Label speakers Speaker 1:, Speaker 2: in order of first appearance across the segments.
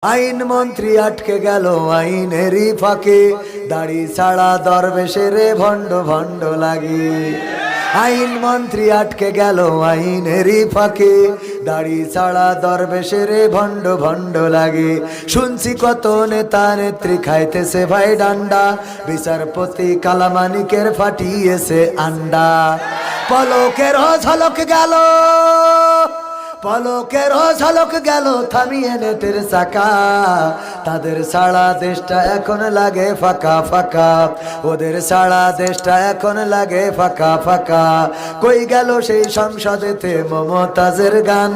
Speaker 1: আইন মন্ত্রী আটকে গেল আইনেরই ফাঁকে, দাড়ি ছাড়া দরবেশের ভণ্ড ভণ্ড লাগে। আইন মন্ত্রী আটকে গেল আইনেরই ফাঁকে, দাড়ি ছাড়া দরবেশের ভণ্ড ভণ্ড লাগে। শুনছি কত নেতা নেত্রী খাইতেছে ভাই ডান্ডা, বিচারপতি কালামানিকের ফাটিয়েছে আন্ডা। পলকের ঝলক গেল, পলকের ঝলক গেল থামিয়ে নেটের চাকা। তাদের সারা দেশটা এখন লাগে ফাঁকা ফাঁকা, ওদের সারা দেশটা এখন লাগে ফাঁকা ফাঁকা। কই গেল সেই সংসদেতে মমতাজের গান,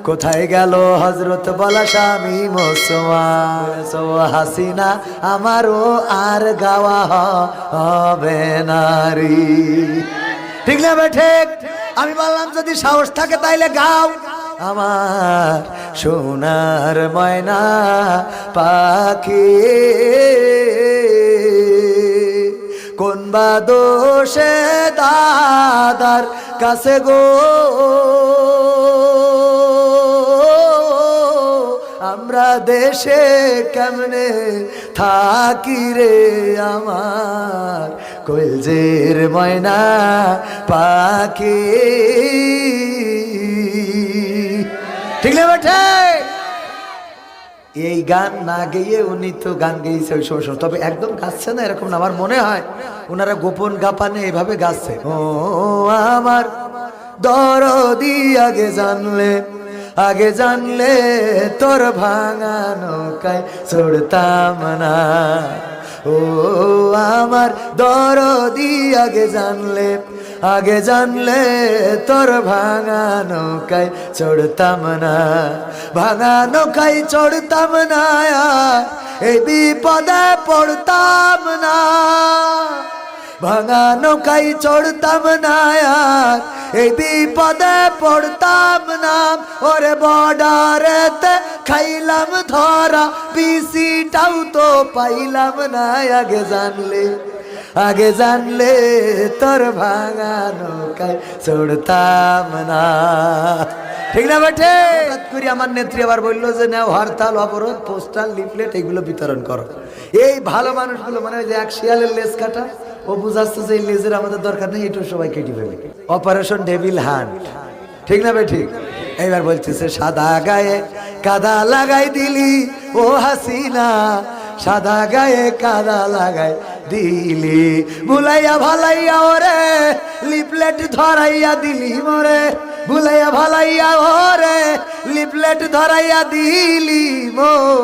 Speaker 1: কোথায় গেল হজরত বলা স্বামী মোসওয়া হাসিনা, আমারও আর গাওয়া হবে নারী। ঠিক না বেঠে? আমি বললাম যদি সাহস থাকে তাইলে গাও। আমার সোনার ময়না পাখি, কোন বা দোষে দাদার কাছে গো আমরা দেশে কেমনে থাকি রে, আমার কলজের ময়না পাখি। ঠিক না বেঠে? এই গান না গেয়ে উনি তো গান গেয়েছে ওই সময়, তবে একদম গাচ্ছে না এরকম না, আমার মনে হয় ওনারা গোপন গাপানে এইভাবে গাচ্ছে। ও আমার দরদি আগে জানলে, আগে জানলে তোর ভাঙা নৌকায় চড়তাম না। ও আমার দরদি আগে জানলে, আগে জানলে তোর ভাঙা নৌকায় চড়তাম না। ভাঙা নৌকায় চড়তাম না, এই বিপদে পড়তাম না। ভাঙা নৌকায় চড়তাম না, এই বিপদে পড়তাম না। ওরে বর্ডারেতে খাইলাম ধরা, বিসিটাও তো পাইলাম না। আগে জানলে, আগে জানলে তোর ভাঙা নৌকায় চড়তাম না। ঠিক না বেঠে? করি আমার নেত্রী আবার বললো যে নাও হরতাল অবরোধ পোস্টাল লিফলেট এগুলো বিতরণ করো। এই ভালো মানুষগুলো মানে ওই যে এক শিয়ালের লেজ কাটা, ও বুঝাচ্ছে যে এই লেজের আমাদের দরকার নেই, একটু সবাই কেটে ফেলে। Operation devil hand. ঠিক না বেঠিক? এইবার বলতেছে সাদা গায়ে কাদা লাগাই দিলি ও হাসিনা, সাদা গায়ে কাদা লাগাই দিলি। ভুলাইয়া ভালাইয়া ওরে লিফলেট ধরাইয়া দিলি মোরে, ভুলাইয়া ভালাইয়া ওরে লিফলেট ধরাইয়া দিলি মো।